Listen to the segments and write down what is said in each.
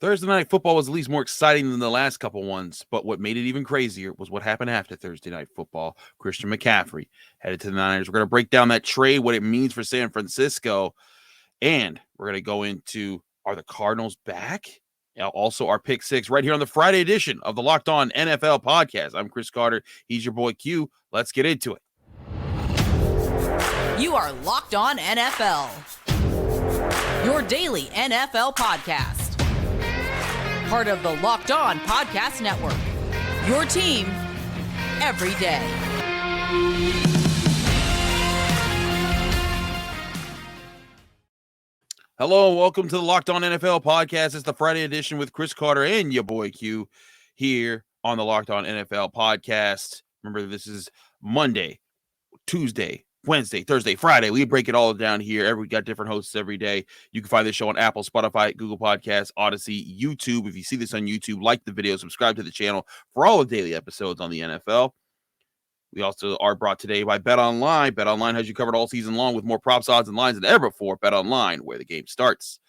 Thursday night football was at least more exciting than the last couple ones, but what made it even crazier was what happened after Thursday night football. Christian McCaffrey headed to the Niners. We're going to break down that trade, what it means for San Francisco, and we're going to go into, are the Cardinals back? Also, our pick six right here on the Friday edition of the Locked On NFL podcast. I'm Chris Carter. He's your boy Q. Let's get into it. You are Locked On NFL, your daily NFL podcast. Part of the Locked On Podcast Network, your team every day. Hello and welcome to the Locked On NFL podcast. It's the Friday edition with Chris Carter and your boy Q here on the Locked On NFL podcast. Remember, this is Monday, Tuesday, Wednesday, Thursday, Friday. We break it all down here. We got different hosts every day. You can find this show on Apple, Spotify, Google Podcasts, Odyssey, YouTube. If you see this on YouTube, like the video, subscribe to the channel for all the daily episodes on the NFL. We also are brought today by BetOnline. BetOnline has you covered all season long with more props, odds, and lines than ever before. BetOnline, where the game starts.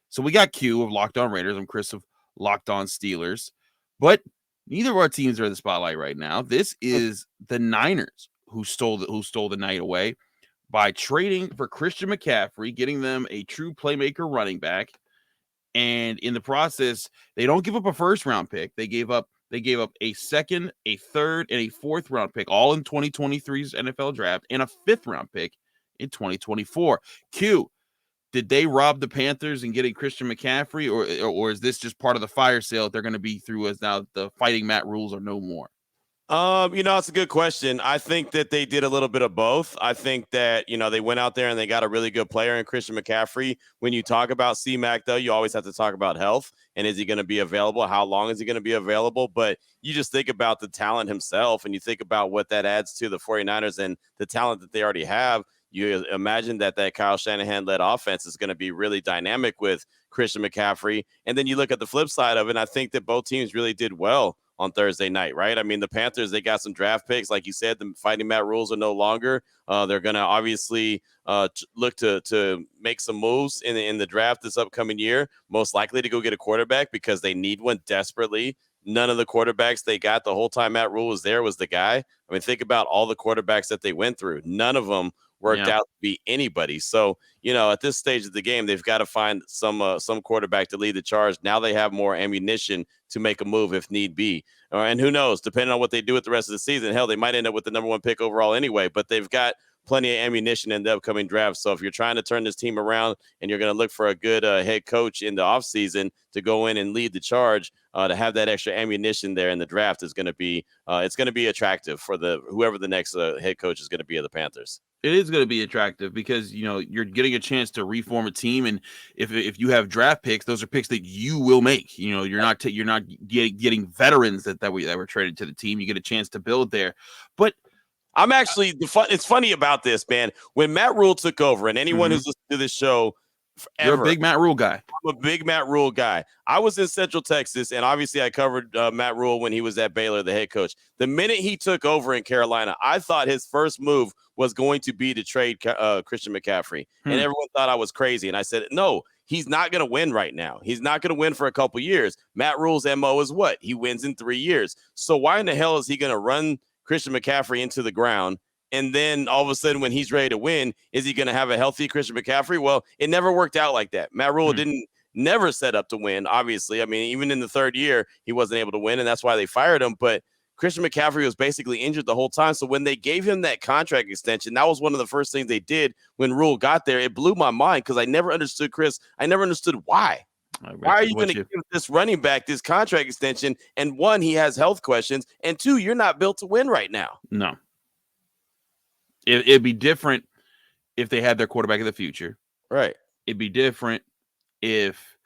So we got Q of Locked On Raiders. I'm Chris of Locked On Steelers. But neither of our teams are in the spotlight right now. This is the Niners who stole the night away by trading for Christian McCaffrey, getting them a true playmaker running back. And in the process, they don't give up a first-round pick. They gave up a second, a third, and a fourth-round pick, all in 2023's NFL draft, and a fifth-round pick in 2024. Q, did they rob the Panthers in getting Christian McCaffrey, or is this just part of the fire sale that they're going to be through as now the fighting Matt rules are no more? It's a good question. I think that they did a little bit of both. I think that, they went out there and they got a really good player in Christian McCaffrey. When you talk about C-Mac, though, you always have to talk about health. And is he going to be available? How long is he going to be available? But you just think about the talent himself, and you think about what that adds to the 49ers and the talent that they already have. You imagine that Kyle Shanahan-led offense is going to be really dynamic with Christian McCaffrey. And then you look at the flip side of it, and I think that both teams really did well on Thursday night, right? I mean, the Panthers, they got some draft picks. Like you said, the fighting Matt rules are no longer. They're going to obviously look to make some moves in the draft this upcoming year, most likely to go get a quarterback because they need one desperately. None of the quarterbacks they got the whole time Matt Rule was there was the guy. I mean, think about all the quarterbacks that they went through. None of them worked out to be anybody. So, at this stage of the game, they've got to find some quarterback to lead the charge. Now they have more ammunition to make a move if need be. And who knows, depending on what they do with the rest of the season, hell, they might end up with the number one pick overall anyway, but they've got plenty of ammunition in the upcoming draft. So if you're trying to turn this team around and you're going to look for a good head coach in the offseason to go in and lead the charge, to have that extra ammunition there in the draft is going to be it's going to be attractive for whoever the next head coach is going to be of the Panthers. It is going to be attractive because, you're getting a chance to reform a team. And if you have draft picks, those are picks that you will make. You're not getting veterans that were traded to the team. You get a chance to build there. But I'm actually it's funny about this, man. When Matt Rule took over, and anyone who's listened to this show forever, you're a big Matt Rule guy. I'm a big Matt Rule guy. I was in Central Texas, and obviously I covered Matt Rule when he was at Baylor, the head coach. The minute he took over in Carolina, I thought his first move was going to be to trade Christian McCaffrey. And everyone thought I was crazy. And I said, no, he's not going to win right now. He's not going to win for a couple years. Matt Rule's MO is what? He wins in 3 years. So why in the hell is he going to run Christian McCaffrey into the ground? And then all of a sudden, when he's ready to win, is he going to have a healthy Christian McCaffrey? Well, it never worked out like that. Matt Rule never set up to win, obviously. I mean, even in the third year, he wasn't able to win, and that's why they fired him. But Christian McCaffrey was basically injured the whole time. So when they gave him that contract extension, that was one of the first things they did when Rule got there. It blew my mind because I never understood, Chris. I never understood why. Why are you going to give this running back this contract extension? And one, he has health questions. And two, you're not built to win right now. No. It'd be different if they had their quarterback of the future. Right. It'd be different if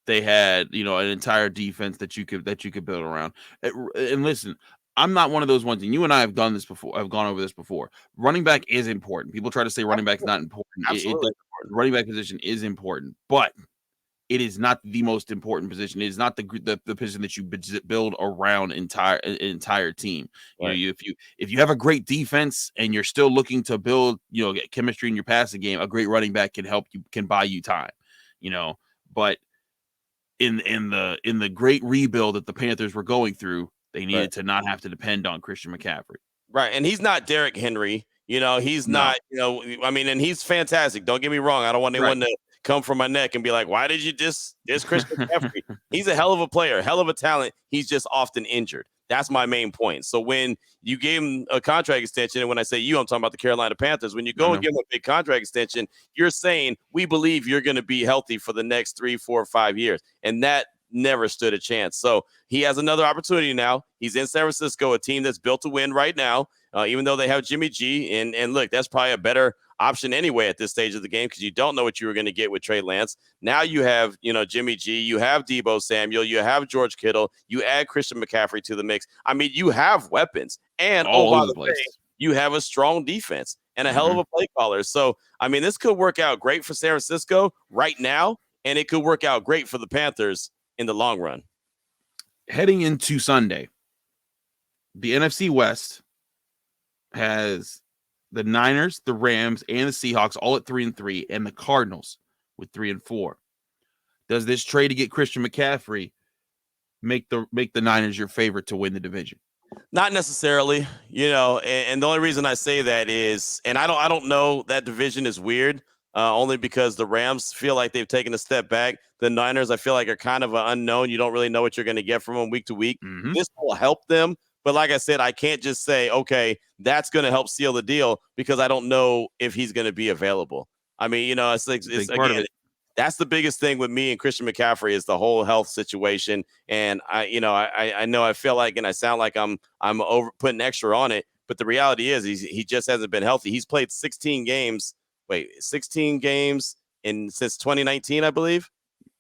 they had, an entire defense that you could build around. And listen, I'm not one of those ones, and you and I have done this before. I've gone over this before. Running back is important. People try to say running back is not important. Absolutely. The running back position is important, but it is not the most important position. It is not the position that you build around entire team. Right. If you have a great defense and you're still looking to build, chemistry in your passing game, a great running back can buy you time. But in the great rebuild that the Panthers were going through, they needed to not have to depend on Christian McCaffrey. Right. And he's not Derrick Henry. He's not, and he's fantastic. Don't get me wrong. I don't want anyone to come from my neck and be like, why did you diss Christian McCaffrey? He's a hell of a player, hell of a talent. He's just often injured. That's my main point. So when you gave him a contract extension, and when I say you, I'm talking about the Carolina Panthers, when you go and give him a big contract extension, you're saying, we believe you're going to be healthy for the next 3, 4, 5 years. And that never stood a chance. So he has another opportunity now. He's in San Francisco, a team that's built to win right now, even though they have Jimmy G. And look, that's probably a better option anyway at this stage of the game because you don't know what you were going to get with Trey Lance. Now you have, Jimmy G, you have Deebo Samuel, you have George Kittle, you add Christian McCaffrey to the mix. I mean, you have weapons. And all over the place. You have a strong defense and a hell of a play caller. So, I mean, this could work out great for San Francisco right now, and it could work out great for the Panthers in the long run. Heading into Sunday, the NFC West has the Niners, the Rams, and the Seahawks all at 3-3, and the Cardinals with 3-4. Does this trade to get Christian McCaffrey make the Niners your favorite to win the division? Not necessarily, and the only reason I say that is, and I don't know, that division is weird, only because the Rams feel like they've taken a step back. The Niners, I feel like, are kind of an unknown. You don't really know what you're going to get from them week to week. Mm-hmm. This will help them. But like I said, I can't just say, okay, that's going to help seal the deal because I don't know if he's going to be available. I mean, it's again, that's the biggest thing with me and Christian McCaffrey is the whole health situation. And I feel like, and I sound like I'm over putting extra on it, but the reality is he just hasn't been healthy. He's played 16 games since 2019, I believe.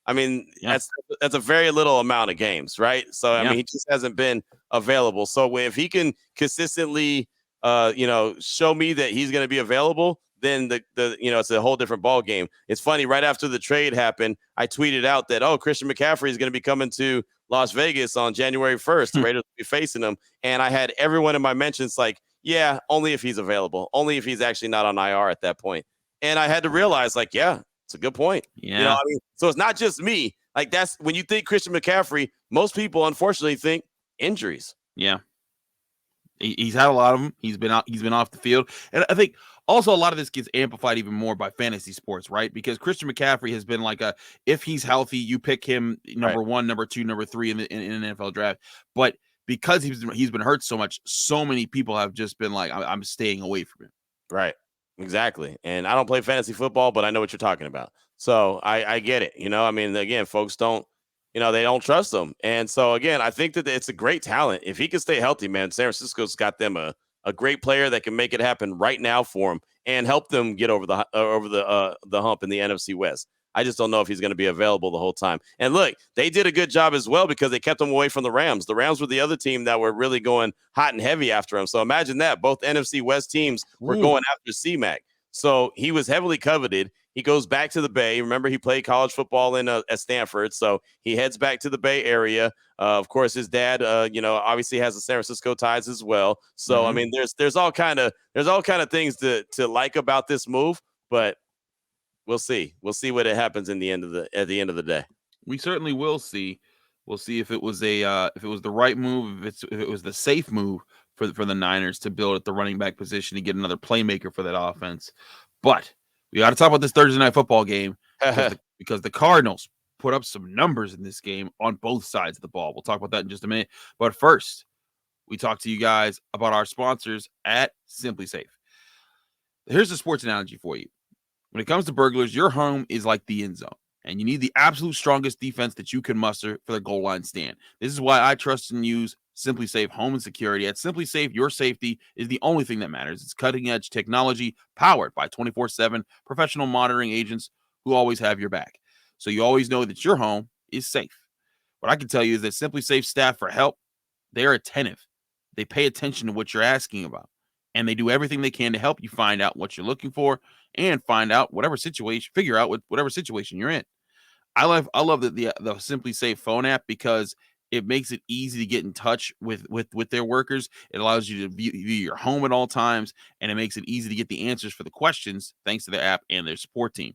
I mean, that's a very little amount of games, right? So, I mean, he just hasn't been available. So if he can consistently, show me that he's going to be available, then it's a whole different ball game. It's funny. Right after the trade happened, I tweeted out that, Christian McCaffrey is going to be coming to Las Vegas on January 1st. The Raiders will be facing him. And I had everyone in my mentions like, yeah, only if he's available, only if he's actually not on IR at that point. And I had to realize like, yeah, it's a good point. Yeah. So it's not just me. Like that's when you think Christian McCaffrey, most people unfortunately think injuries. Yeah. He's had a lot of them. He's been off the field. And I think also a lot of this gets amplified even more by fantasy sports, right? Because Christian McCaffrey has been like if he's healthy, you pick him number 1, number 2, number 3 in an NFL draft. But because he's been hurt so much, so many people have just been like, I'm staying away from him. Right. Exactly. And I don't play fantasy football, but I know what you're talking about. So I get it. Again, folks don't, they don't trust him. And so, again, I think that it's a great talent. If he can stay healthy, man, San Francisco's got them a great player that can make it happen right now for him and help them get over the hump in the NFC West. I just don't know if he's going to be available the whole time. And look, they did a good job as well because they kept him away from the Rams. The Rams were the other team that were really going hot and heavy after him. So imagine that. Both NFC West teams were going after C-Mac. So he was heavily coveted. He goes back to the Bay. Remember, he played college football at Stanford. So he heads back to the Bay Area. Of course, his dad, obviously has the San Francisco ties as well. So, I mean, there's all kind of things to like about this move, but we'll see. We'll see what happens at the end of the day. We certainly will see. We'll see if it was the right move, if it was the safe move for the Niners to build at the running back position to get another playmaker for that offense. But we got to talk about this Thursday night football game because the Cardinals put up some numbers in this game on both sides of the ball. We'll talk about that in just a minute. But first, we talk to you guys about our sponsors at Simply Safe. Here's a sports analogy for you. When it comes to burglars, your home is like the end zone, and you need the absolute strongest defense that you can muster for the goal line stand. This is why I trust and use Simply Safe Home and Security. At Simply Safe, your safety is the only thing that matters. It's cutting-edge technology powered by 24/7 professional monitoring agents who always have your back. So you always know that your home is safe. What I can tell you is that Simply Safe staff for help, they're attentive. They pay attention to what you're asking about, and they do everything they can to help you find out what you're looking for and figure out whatever situation you're in. I love the Simply Safe phone app because it makes it easy to get in touch with their workers. It allows you to view your home at all times, and it makes it easy to get the answers for the questions thanks to their app and their support team.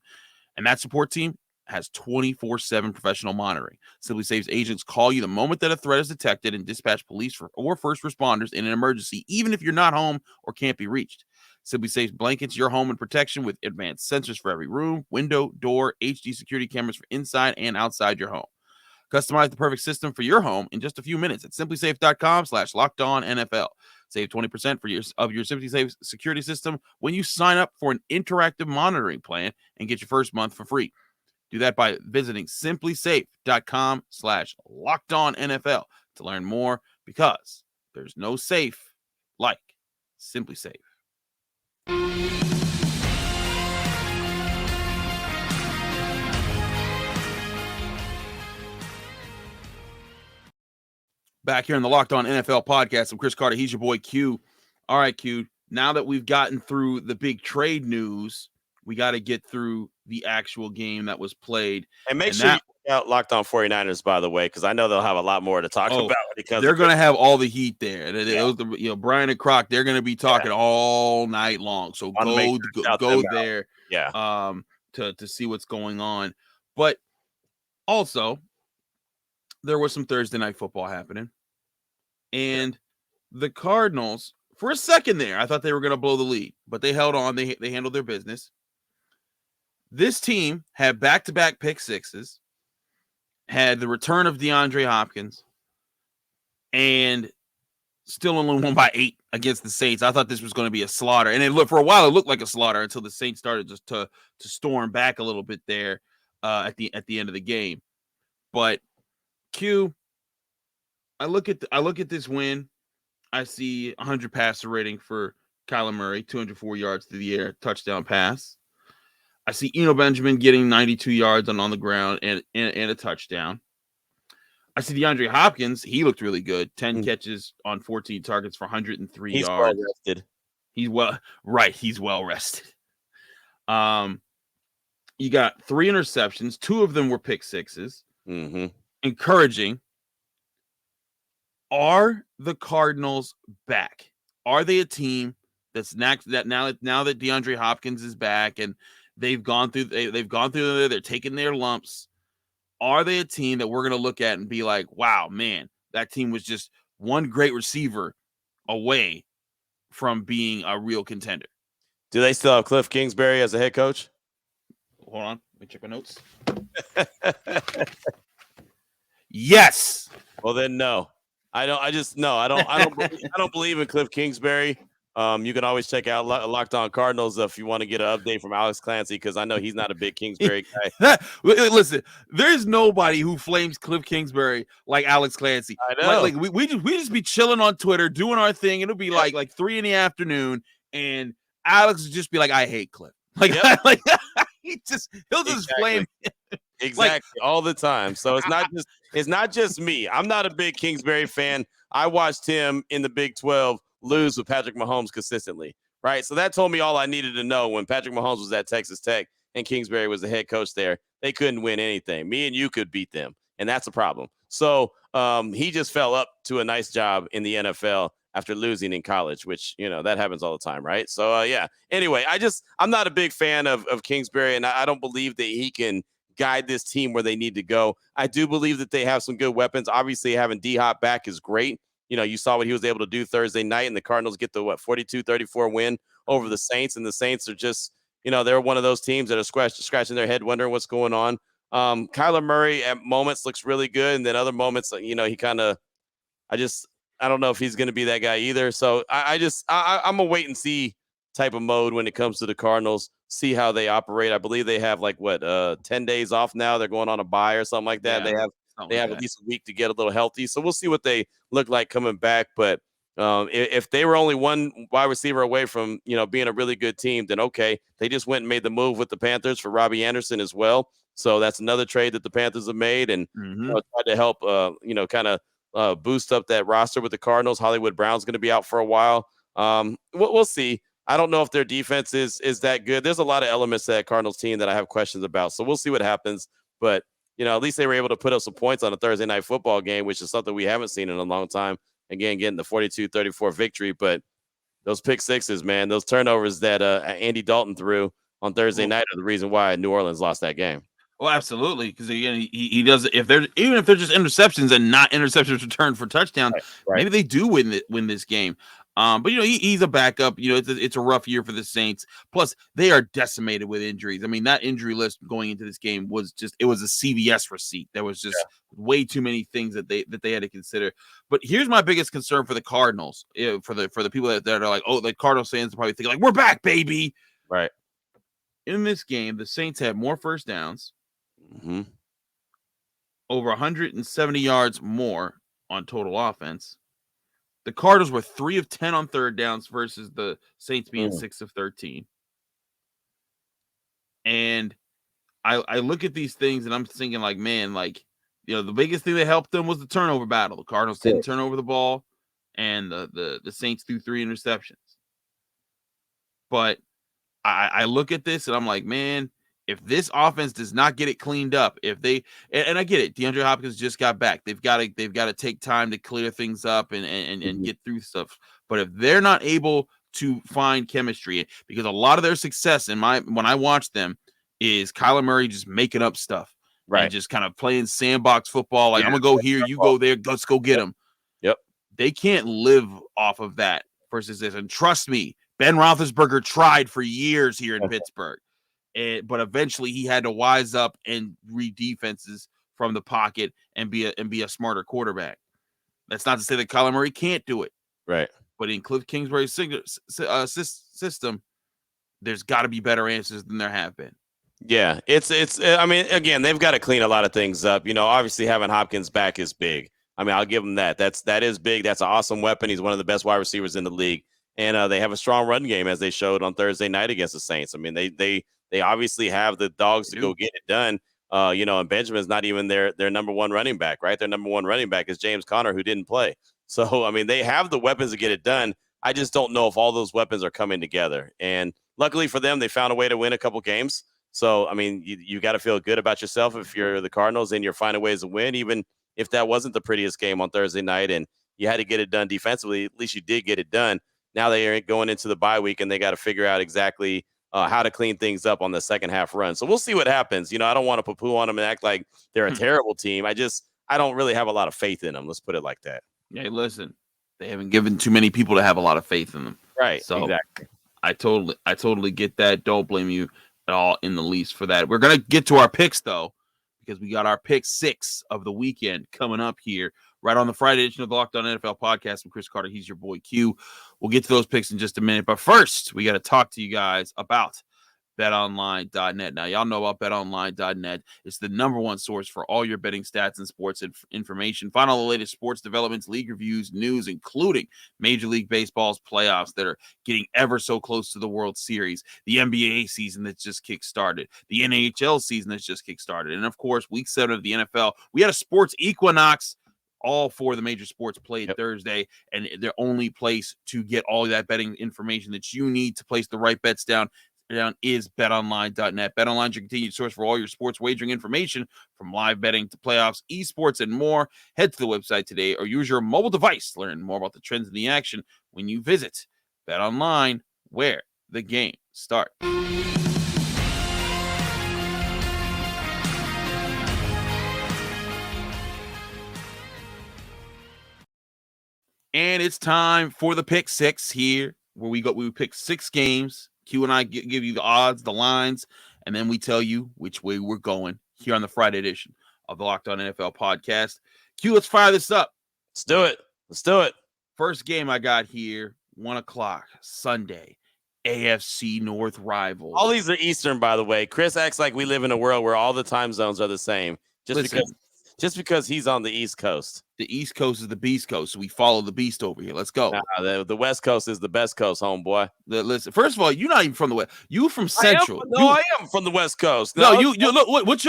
And that support team, has 24/7 professional monitoring. SimpliSafe's agents call you the moment that a threat is detected and dispatch police or first responders in an emergency, even if you're not home or can't be reached. SimpliSafe blankets your home in protection with advanced sensors for every room, window, door, HD security cameras for inside and outside your home. Customize the perfect system for your home in just a few minutes at simplisafe.com/lockedonnfl. Save 20% for your SimpliSafe security system when you sign up for an interactive monitoring plan and get your first month for free. Do that by visiting simplisafe.com/lockedonnfl to learn more, because there's no safe like SimpliSafe. Back here in the Locked On NFL podcast, I'm Chris Carter. He's your boy Q. All right, Q. Now that we've gotten through the big trade news, we got to get through the actual game that was played. And make sure you check out Locked On 49ers, by the way, because I know they'll have a lot more to talk about. Because they're going to have all the heat there. Brian and Croc, they're going to be talking all night long. So go there to see what's going on. But also, there was some Thursday night football happening. And the Cardinals, for a second there, I thought they were going to blow the lead, but they held on. They handled their business. This team had back-to-back pick sixes, had the return of DeAndre Hopkins, and still only won by 8 against the Saints. I thought this was going to be a slaughter. And for a while, it looked like a slaughter until the Saints started just to storm back a little bit there at the end of the game. But Q, I look at this win. I see 100 passer rating for Kyler Murray, 204 yards through the air, touchdown pass. I see Eno Benjamin getting 92 yards on the ground and a touchdown. I see DeAndre Hopkins. He looked really good. 10 catches on 14 targets for 103 yards. Well rested. He's well rested. You got 3 interceptions. 2 of them were pick sixes. Mm-hmm. Encouraging. Are the Cardinals back? Are they a team that's now that DeAndre Hopkins is back and they've gone through there, they're taking their lumps? Are they a team that we're going to look at and be like, wow, man, that team was just one great receiver away from being a real contender? Do they still have Cliff Kingsbury as a head coach? Hold on. Let me check my notes. Yes. Well, then no. I don't believe in Cliff Kingsbury. You can always check out Locked On Cardinals if you want to get an update from Alex Clancy, because I know he's not a big Kingsbury guy. Listen, there's nobody who flames Cliff Kingsbury like Alex Clancy. I know. Like we just be chilling on Twitter, doing our thing. It'll be like 3 PM, and Alex will just be like, "I hate Cliff." Like he'll just flame. Exactly, all the time. So it's not just me. I'm not a big Kingsbury fan. I watched him in the Big 12 lose with Patrick Mahomes consistently, right? So that told me all I needed to know when Patrick Mahomes was at Texas Tech and Kingsbury was the head coach there. They couldn't win anything. Me and you could beat them, and that's a problem. So he just fell up to a nice job in the NFL after losing in college, which, that happens all the time, right? So, Anyway, I'm not a big fan of Kingsbury, and I don't believe that he can guide this team where they need to go. I do believe that they have some good weapons. Obviously, having D-Hop back is great. You saw what he was able to do Thursday night, and the Cardinals get the 42-34 win over the Saints, and the Saints are just, they're one of those teams that are scratching their head wondering what's going on. Kyler Murray at moments looks really good, and then other moments, he kind of, I don't know if he's going to be that guy either. So I'm a wait and see type of mode when it comes to the Cardinals, see how they operate. I believe they have 10 days off now. They're going on a bye or something like that. Yeah, they have at least a week to get a little healthy. So we'll see what they look like coming back. But if they were only one wide receiver away from, being a really good team, then okay. They just went and made the move with the Panthers for Robbie Anderson as well. So that's another trade that the Panthers have made and tried to help, kind of boost up that roster with the Cardinals. Hollywood Brown's going to be out for a while. We'll see. I don't know if their defense is that good. There's a lot of elements to that Cardinals team that I have questions about. So we'll see what happens. But, at least they were able to put up some points on a Thursday night football game, which is something we haven't seen in a long time. Again, getting the 42-34 victory. But those pick sixes, man, those turnovers that Andy Dalton threw on Thursday night are the reason why New Orleans lost that game. Well, absolutely, because again, he does. If they're just interceptions and not interceptions returned for touchdowns, Right. maybe they do win this game. But he's a backup. It's a rough year for the Saints. Plus, they are decimated with injuries. I mean, that injury list going into this game was a CVS receipt. There was just way too many things that they had to consider. But here's my biggest concern for the Cardinals. For the people that are like, oh, the Cardinals fans are probably thinking like, we're back, baby. Right. In this game, the Saints had more first downs. Mm-hmm. Over 170 yards more on total offense. The Cardinals were 3 of 10 on third downs versus the Saints being 6 of 13. And I look at these things and I'm thinking like, man, like, the biggest thing that helped them was the turnover battle. The Cardinals didn't turn over the ball, and the Saints threw 3 interceptions. But I look at this and I'm like, man, if this offense does not get it cleaned up, and I get it, DeAndre Hopkins just got back. They've got to take time to clear things up and get through stuff. But if they're not able to find chemistry, because a lot of their success when I watch them is Kyler Murray just making up stuff, right, and just kind of playing sandbox football. Like, I'm gonna go here, you go there, let's go get them. Yep. They can't live off of that versus this. And trust me, Ben Roethlisberger tried for years here in Pittsburgh. But eventually he had to wise up and read defenses from the pocket and be a smarter quarterback. That's not to say that Kyler Murray can't do it. Right. But in Cliff Kingsbury's system, there's got to be better answers than there have been. Yeah, it's. I mean, again, they've got to clean a lot of things up. Obviously having Hopkins back is big. I mean, I'll give them that. That is big. That's an awesome weapon. He's one of the best wide receivers in the league, and they have a strong run game as they showed on Thursday night against the Saints. I mean, they obviously have the dogs to go get it done. And Benjamin's not even their number one running back, right? Their number one running back is James Conner, who didn't play. So, I mean, they have the weapons to get it done. I just don't know if all those weapons are coming together. And luckily for them, they found a way to win a couple games. So, I mean, you got to feel good about yourself if you're the Cardinals and you're finding ways to win, even if that wasn't the prettiest game on Thursday night and you had to get it done defensively. At least you did get it done. Now they are going into the bye week and they got to figure out exactly how to clean things up on the second half run. So we'll see what happens. I don't want to poo-poo on them and act like they're a terrible team. I don't really have a lot of faith in them. Let's put it like that. Hey, listen, they haven't given too many people to have a lot of faith in them. Right. So exactly. I totally get that. Don't blame you at all in the least for that. We're going to get to our picks though, because we got our pick 6 of the weekend coming up here right on the Friday edition of the Locked On NFL podcast with Chris Carter. He's your boy Q. We'll get to those picks in just a minute. But first, we got to talk to you guys about betonline.net. Now, y'all know about betonline.net. It's the number one source for all your betting stats and sports information. Find all the latest sports developments, league reviews, news, including Major League Baseball's playoffs that are getting ever so close to the World Series, the NBA season that's just kick-started, the NHL season that's just kick-started, and, of course, Week 7 of the NFL. We had a sports equinox. All 4 of the major sports played Thursday, and their only place to get all of that betting information that you need to place the right bets down is betonline.net. BetOnline is your continued source for all your sports wagering information, from live betting to playoffs, esports, and more. Head to the website today or use your mobile device to learn more about the trends in the action when you visit BetOnline, where the game starts. And it's time for the pick 6 here, where we pick 6 games. Q and I give you the odds, the lines, and then we tell you which way we're going here on the Friday edition of the Locked On NFL podcast. Q, let's fire this up. Let's do it. First game I got here, 1 o'clock, Sunday, AFC North rivals. All these are Eastern, by the way. Chris acts like we live in a world where all the time zones are the same. Just because he's on the East Coast. The East Coast is the Beast Coast, so we follow the Beast over here. Let's go. Nah, the West Coast is the best coast, homeboy. Listen, first of all, you're not even from the West. You from Central. I am from the West Coast. No, you look. What's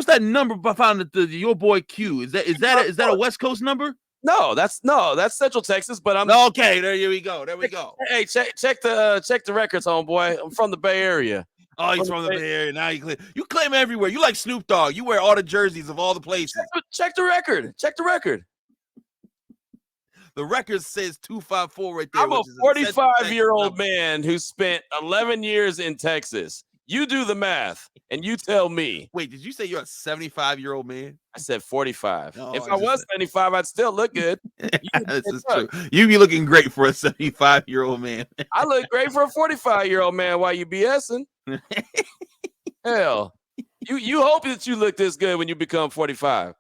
that number behind your boy Q? Is that a West Coast number? No, that's Central Texas. But I'm okay. There we go. Hey, check the records, homeboy. I'm from the Bay Area. Oh, he's from the Bay Area. Now you claim everywhere. You like Snoop Dogg. You wear all the jerseys of all the places. Check the record. The record says 254 right there. I'm a 45-year-old man who spent 11 years in Texas. You do the math, and you tell me. Wait, did you say you're a 75-year-old man? I said 45. No, If I was 75, I'd still look good. This is true. You be looking great for a 75-year-old man. I look great for a 45-year-old man while you BSing. Hell, you hope that you look this good when you become 45.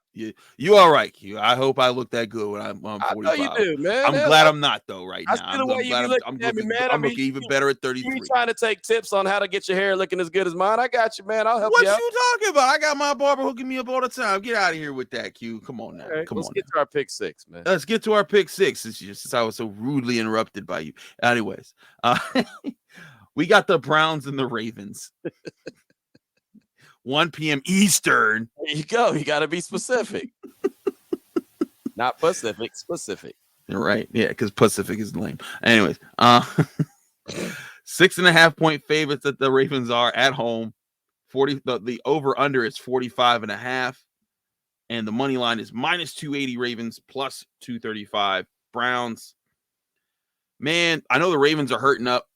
You all right, Q. I hope I look that good when I'm 45. I know you do, man. I'm glad I'm not, though, right now. I see the way you be looking at me, man. I'm looking even better at 33. You trying to take tips on how to get your hair looking as good as mine? I got you, man. I'll help you out. What you talking about? I got my barber hooking me up all the time. Get out of here with that, Q. Come on now. Right, let's get to our pick six, man. Let's get to our pick six. Since I was so rudely interrupted by you. Anyways, we got the Browns and the Ravens. 1 p.m. Eastern. There you go. You got to be specific. Not Pacific, specific. Right. Yeah, because Pacific is lame. Anyways, 6.5-point favorites that the Ravens are at home. The over-under is 45.5. And the money line is -280 Ravens, +235 Browns. Man, I know the Ravens are hurt up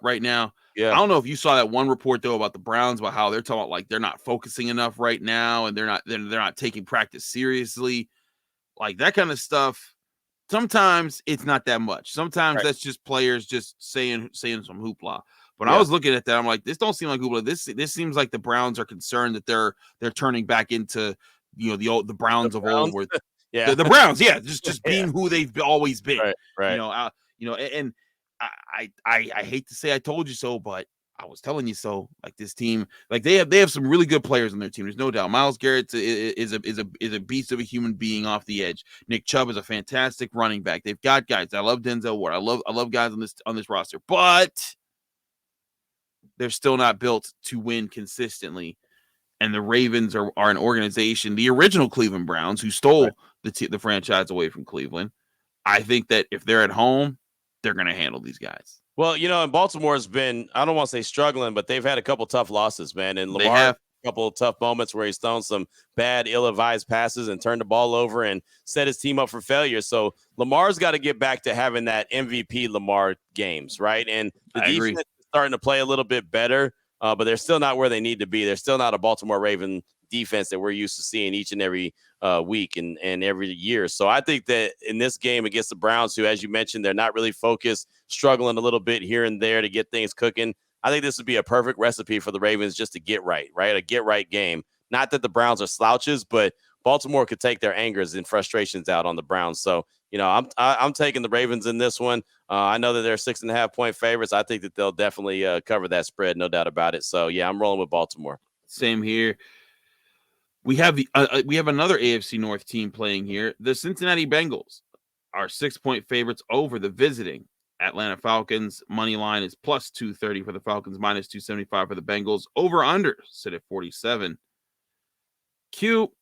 right now. Yeah. I don't know if you saw that one report though about the Browns, about how they're talking about like they're not focusing enough right now and they're not taking practice seriously. Like that kind of stuff. Sometimes it's not that much. Sometimes that's just players just saying some hoopla. But I was looking at that, I'm like, this don't seem like hoopla. This seems like the Browns are concerned that they're turning back into the Browns of old. Where the Browns, just being who they've always been. Right. And I hate to say I told you so, but I was telling you so. Like this team, like they have some really good players on their team. There's no doubt. Myles Garrett is a beast of a human being off the edge. Nick Chubb is a fantastic running back. They've got guys. I love Denzel Ward. I love guys on this roster, but they're still not built to win consistently. And the Ravens are an organization, the original Cleveland Browns, who stole the franchise away from Cleveland. I think that if they're at home, they're going to handle these guys. Well, and Baltimore's been, I don't want to say struggling, but they've had a couple tough losses, man. And Lamar had a couple of tough moments where he's thrown some bad, ill-advised passes and turned the ball over and set his team up for failure. So Lamar's got to get back to having that MVP Lamar games, right? And the defense is starting to play a little bit better, but they're still not where they need to be. They're still not a Baltimore Raven defense that we're used to seeing each and every week and every year. So I think that in this game against the Browns, who, as you mentioned, they're not really focused, struggling a little bit here and there to get things cooking, I think this would be a perfect recipe for the Ravens just to get right? A get-right game. Not that the Browns are slouches, but Baltimore could take their angers and frustrations out on the Browns. So, I'm taking the Ravens in this one. I know that they're 6.5-point favorites. I think that they'll definitely cover that spread, no doubt about it. So, yeah, I'm rolling with Baltimore. Same here. We have another AFC North team playing here. The Cincinnati Bengals are 6-point favorites over the visiting Atlanta Falcons. Money line is +230 for the Falcons, -275 for the Bengals. Over under sit at 47. Q.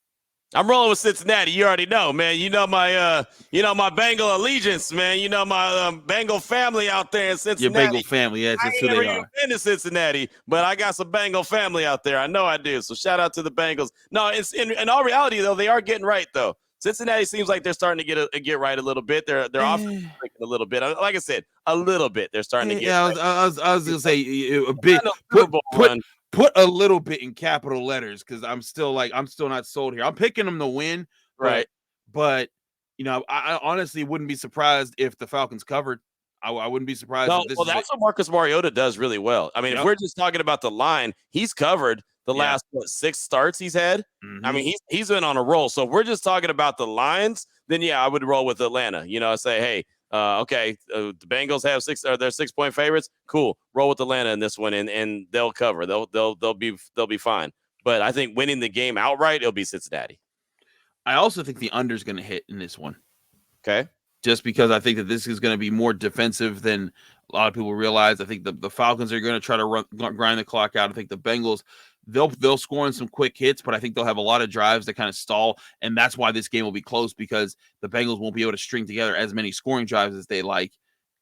I'm rolling with Cincinnati. You already know, man. My Bengal allegiance, man. My Bengal family out there in Cincinnati. Your Bengal family, that's who they are. I ain't never been to Cincinnati, but I got some Bengal family out there. I know I do. So shout out to the Bengals. No, it's in all reality though, they are getting right though. Cincinnati seems like they're starting to get right a little bit. They're offense a little bit. Like I said, a little bit. They're starting to get. Yeah, right. I was gonna say a bit. Put a little bit in capital letters because I'm still not sold here. I'm picking them to win, right? But I honestly wouldn't be surprised if the Falcons covered. I wouldn't be surprised. Well, that's what Marcus Mariota does really well. I mean, if we're just talking about the line, he's covered the last 6 starts he's had. Mm-hmm. I mean, he's been on a roll. So if we're just talking about the lines, then I would roll with Atlanta. Say, hey. The Bengals have 6, or they're 6-point favorites. Cool. Roll with Atlanta in this one and they'll cover. They'll be fine. But I think winning the game outright, it'll be Cincinnati. I also think the under's going to hit in this one. Okay. Just because I think that this is going to be more defensive than a lot of people realize. I think the Falcons are going to try to grind the clock out. I think the Bengals, they'll score in some quick hits, but I think they'll have a lot of drives that kind of stall, and that's why this game will be close because the Bengals won't be able to string together as many scoring drives as they like,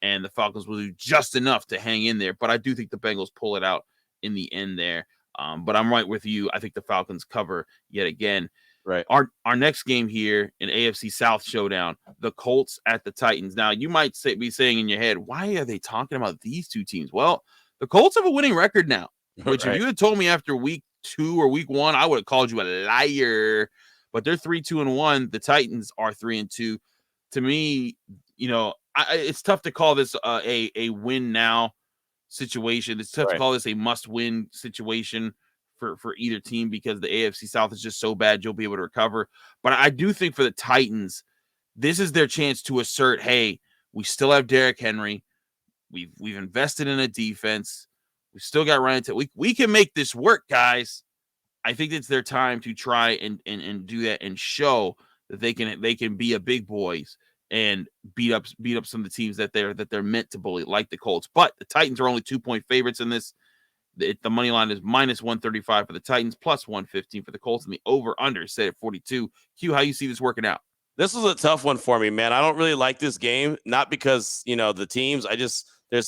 and the Falcons will do just enough to hang in there. But I do think the Bengals pull it out in the end there. But I'm right with you. I think the Falcons cover yet again. Right. Our next game here in AFC South showdown, the Colts at the Titans. Now, you might be saying in your head, why are they talking about these two teams? Well, the Colts have a winning record now. Which Right. if you had told me after week 2 or week 1, I would have called you a liar. But they're 3-2-1. The Titans are 3-2. To me, it's tough to call this a win now situation. It's tough to call this a must-win situation for either team because the AFC South is just so bad you'll be able to recover. But I do think for the Titans, this is their chance to assert, hey, we still have Derrick Henry. We've invested in a defense. We still got Ryan. We can make this work, guys. I think it's their time to try and do that and show that they can be a big boys and beat up some of the teams that they're meant to bully, like the Colts. But the Titans are only 2-point favorites in this. The money line is -135 for the Titans, +115 for the Colts, and the over/under is set at 42. Q, how you see this working out? This was a tough one for me, man. I don't really like this game, not because the teams.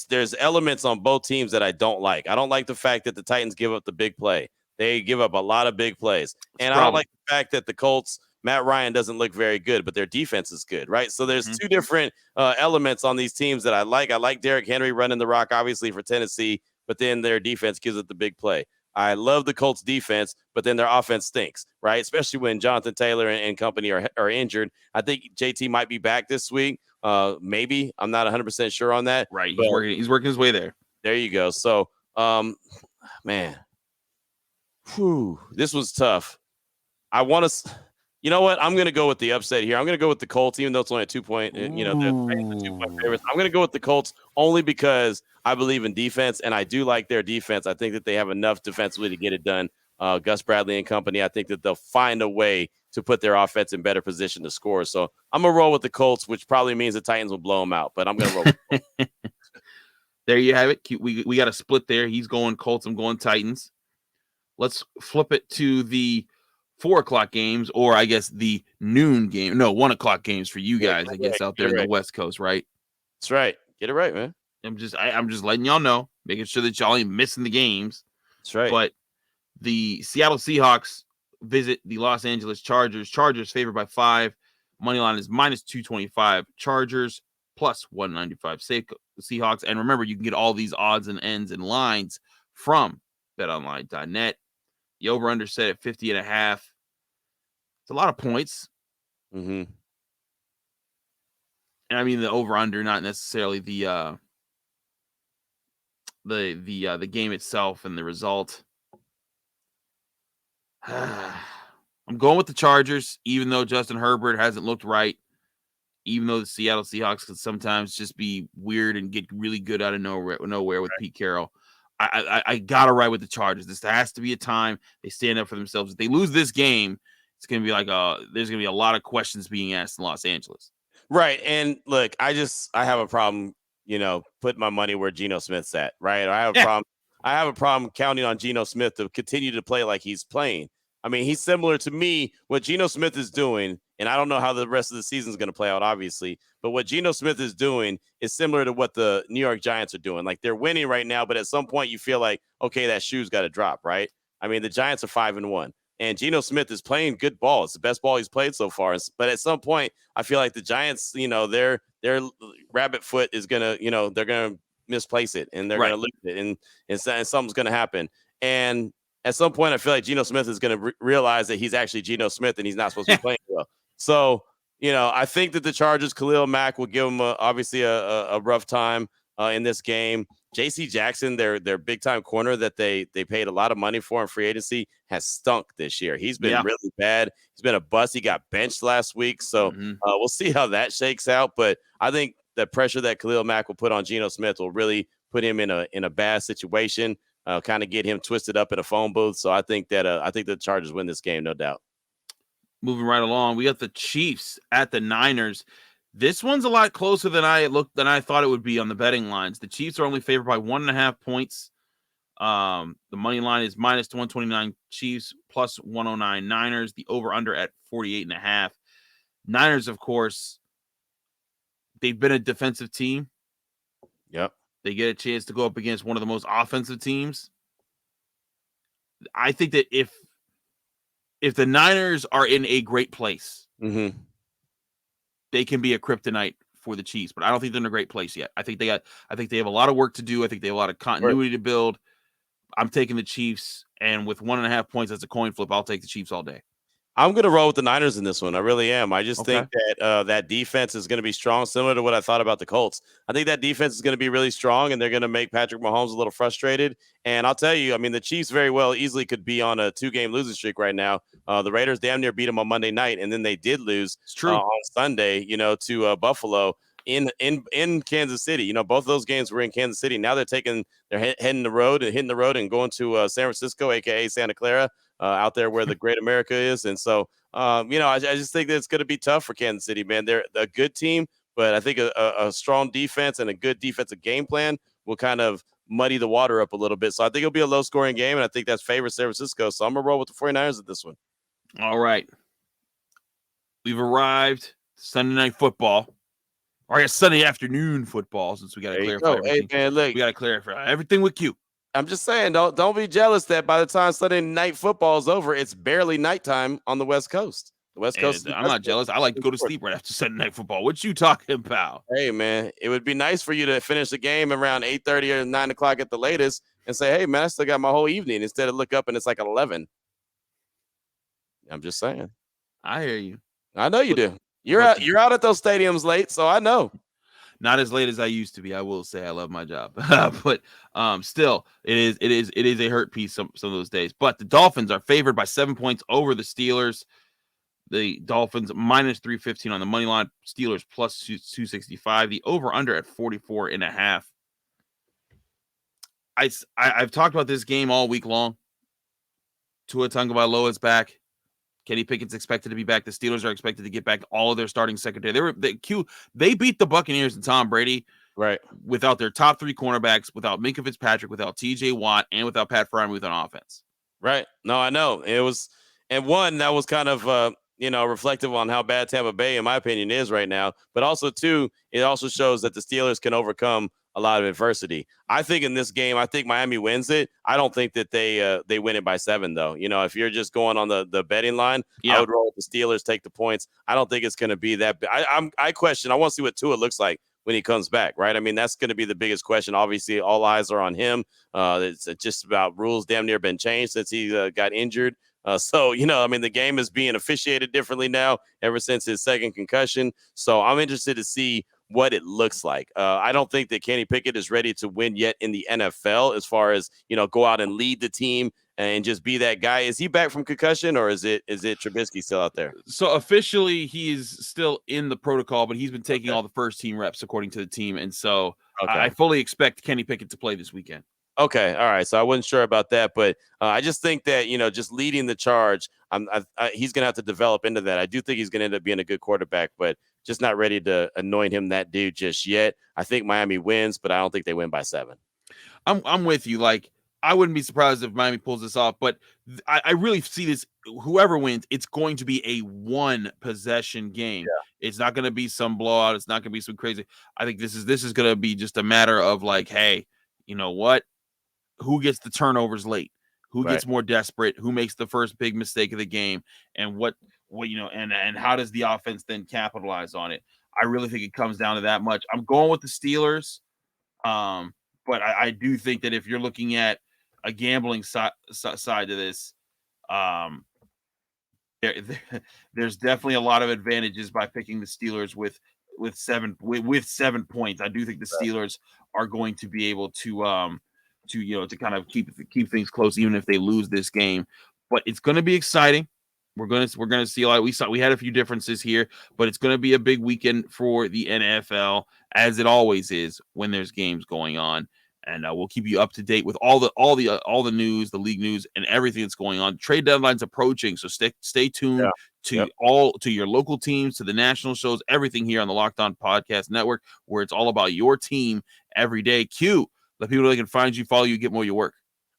There's elements on both teams that I don't like. I don't like the fact that the Titans give up the big play. They give up a lot of big plays, and I don't like the fact that the Colts, Matt Ryan doesn't look very good, but their defense is good, right? So there's two different elements on these teams that I like. I like Derrick Henry running the rock, obviously, for Tennessee, but then their defense gives it the big play. I love the Colts defense, but then their offense stinks, right? Especially when Jonathan Taylor and company are injured. I think JT might be back this week. Maybe. I'm not 100% sure on that. Right. He's working his way there. There you go. So, man, this was tough. I want to, you know what? I'm going to go with the upset here. I'm going to go with the Colts, even though it's only a 2-point, they're 2-point favorites. I'm going to go with the Colts only because I believe in defense, and I do like their defense. I think that they have enough defensively to get it done. Gus Bradley and company, I think that they'll find a way to put their offense in better position to score. So I'm going to roll with the Colts, which probably means the Titans will blow them out, but I'm going to roll with the Colts. There you have it. We got a split there. He's going Colts. I'm going Titans. Let's flip it to the 4:00 games, or I guess the noon game. No, 1:00 games for you guys, I guess, out there in the West Coast, right? That's right. Get it right, man. I'm just letting y'all know, making sure that y'all ain't missing the games. That's right. But the Seattle Seahawks visit the Los Angeles Chargers. Chargers favored by 5. Money line is -225. Chargers +195. Seahawks. And remember, you can get all these odds and ends and lines from betonline.net. The over-under set at 50.5. It's a lot of points. Mm-hmm. And I mean the over-under, not necessarily the game itself and the result. I'm going with the Chargers, even though Justin Herbert hasn't looked right. Even though the Seattle Seahawks can sometimes just be weird and get really good out of nowhere with Pete Carroll. I gotta ride with the Chargers. This has to be a time they stand up for themselves. If they lose this game, it's gonna be like there's gonna be a lot of questions being asked in Los Angeles. Right. And look, I have a problem, putting my money where Geno Smith's at, right? I have a problem counting on Geno Smith to continue to play like he's playing. I mean, he's similar to me. What Geno Smith is doing, and I don't know how the rest of the season is going to play out, obviously, but what Geno Smith is doing is similar to what the New York Giants are doing. Like, they're winning right now, but at some point you feel like, okay, that shoe's got to drop, right? I mean, the Giants are 5-1, and Geno Smith is playing good ball. It's the best ball he's played so far. But at some point, I feel like the Giants, their rabbit foot is going to, they're going to misplace it, and they're going to lose it, and something's going to happen. And at some point, I feel like Geno Smith is going to realize that he's actually Geno Smith and he's not supposed to be playing well. So, I think that the Chargers, Khalil Mack, will give him obviously a rough time in this game. J.C. Jackson, their big-time corner that they paid a lot of money for in free agency, has stunk this year. He's been really bad. He's been a bust. He got benched last week. So we'll see how that shakes out. But I think the pressure that Khalil Mack will put on Geno Smith will really put him in a bad situation. Kind of get him twisted up in a phone booth. So I think the Chargers win this game, no doubt. Moving right along, we got the Chiefs at the Niners. This one's a lot closer than I thought it would be on the betting lines. The Chiefs are only favored by 1.5 points. The money line is -129 Chiefs, +109 Niners. The over/under at 48.5. Niners, of course, they've been a defensive team. Yep. They get a chance to go up against one of the most offensive teams. I think that if the Niners are in a great place, they can be a kryptonite for the Chiefs. But I don't think they're in a great place yet. I think they have a lot of work to do. I think they have a lot of continuity to build. I'm taking the Chiefs, and with 1.5 points as a coin flip, I'll take the Chiefs all day. I'm going to roll with the Niners in this one. I really am. I just Okay. think that that defense is going to be strong, similar to what I thought about the Colts. I think that defense is going to be really strong, and they're going to make Patrick Mahomes a little frustrated. And I'll tell you, I mean, the Chiefs very well easily could be on a 2-game losing streak right now. The Raiders damn near beat them on Monday night, and then they did lose on Sunday, to Buffalo in Kansas City. Both of those games were in Kansas City. Now they're hitting the road and going to San Francisco, aka Santa Clara. Out there where the great America is. And so, I just think that it's going to be tough for Kansas City, man. They're a good team, but I think a strong defense and a good defensive game plan will kind of muddy the water up a little bit. So I think it'll be a low-scoring game, and I think that's favors San Francisco. So I'm going to roll with the 49ers at this one. All right. We've arrived Sunday night football. Or I guess Sunday afternoon football, since we got to clarify everything. Hey, man, look. We got to clarify everything with Q. I'm just saying, don't be jealous that by the time Sunday night football is over, it's barely nighttime on the West Coast. The West Coast. I'm not jealous. I like to go to sleep right after Sunday night football. What you talking about? Hey, man, it would be nice for you to finish the game around 8:30 or 9 o'clock at the latest and say, hey, man, I still got my whole evening, instead of look up and it's like 11. I'm just saying. I hear you. I know you do. You're out at those stadiums late, so I know. Not as late as I used to be. I will say I love my job, but still, it is a hurt piece some of those days. But the Dolphins are favored by 7 points over the Steelers. The Dolphins minus 315 on the money line. Steelers plus 265. The over under at 44.5. I've talked about this game all week long. Tua Tagovailoa is back. Kenny Pickett's expected to be back. The Steelers are expected to get back all of their starting secondary. They beat the Buccaneers and Tom Brady right without their top 3 cornerbacks, without Minkah Fitzpatrick, without TJ Watt, and without Pat Freiermuth on offense. Right. No, I know. It was, and one, that was kind of reflective on how bad Tampa Bay, in my opinion, is right now. But also, two, it also shows that the Steelers can overcome a lot of adversity. I think in this game, I think Miami wins it. I don't think that they win it by 7, though. If you're just going on the betting line, I would roll with the Steelers, take the points. I don't think it's going to be that. I want to see what Tua looks like when he comes back, right? I mean, that's going to be the biggest question. Obviously, all eyes are on him. It's just about rules damn near been changed since he got injured. The game is being officiated differently now ever since his second concussion. So I'm interested to see what it looks like. I don't think that Kenny Pickett is ready to win yet in the NFL as far as, go out and lead the team and just be that guy. Is he back from concussion, or is it Trubisky still out there? So officially he is still in the protocol, but he's been taking all the first team reps according to the team. And so I fully expect Kenny Pickett to play this weekend. Okay. All right. So I wasn't sure about that, but I just think that, just leading the charge, he's going to have to develop into that. I do think he's going to end up being a good quarterback, but just not ready to anoint him that dude just yet. I think Miami wins, but I don't think they win by 7. I'm with you. Like, I wouldn't be surprised if Miami pulls this off, but I really see this. Whoever wins, it's going to be a 1 possession game. Yeah. It's not going to be some blowout. It's not going to be some crazy. I think this is going to be just a matter of like, hey, you know what? Who gets the turnovers late? Who gets more desperate? Who makes the first big mistake of the game? And what and how does the offense then capitalize on it? I really think it comes down to that much. I'm going with the Steelers, but I do think that if you're looking at a gambling side to this, there's definitely a lot of advantages by picking the Steelers with 7 points. I do think the Steelers are going to be able to kind of keep things close, even if they lose this game. But it's going to be exciting. We're gonna see a lot. We had a few differences here, but it's going to be a big weekend for the NFL, as it always is when there's games going on. And we'll keep you up to date with all the news, the league news, and everything that's going on. Trade deadline's approaching, so stay tuned to your local teams, to the national shows, everything here on the Locked On Podcast Network, where it's all about your team every day. Q. Let people know they can find you, follow you, get more of your work.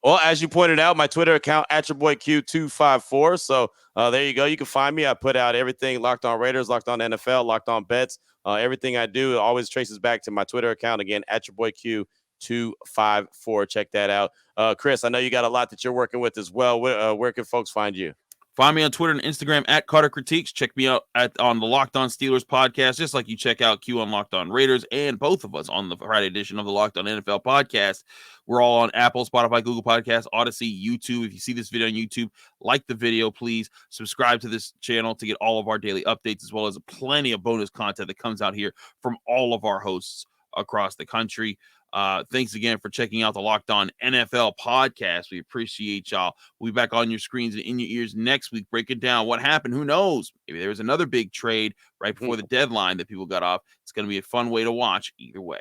Well, as you pointed out, my Twitter account, @YourBoyQ254. So there you go. You can find me. I put out everything Locked On Raiders, Locked On NFL, Locked On Bets. Everything I do always traces back to my Twitter account. Again, @YourBoyQ254. Check that out. Chris, I know you got a lot that you're working with as well. Where can folks find you? Find me on Twitter and Instagram at Carter Critiques. Check me out on the Locked On Steelers podcast, just like you check out Q on Locked On Raiders, and both of us on the Friday edition of the Locked On NFL podcast. We're all on Apple, Spotify, Google Podcasts, Odyssey, YouTube. If you see this video on YouTube, like the video, please. Subscribe to this channel to get all of our daily updates, as well as plenty of bonus content that comes out here from all of our hosts across the country. Thanks again for checking out the Locked On NFL podcast. We appreciate y'all. We'll be back on your screens and in your ears next week, breaking down what happened. Who knows? Maybe there was another big trade right before the deadline that people got off. It's going to be a fun way to watch either way.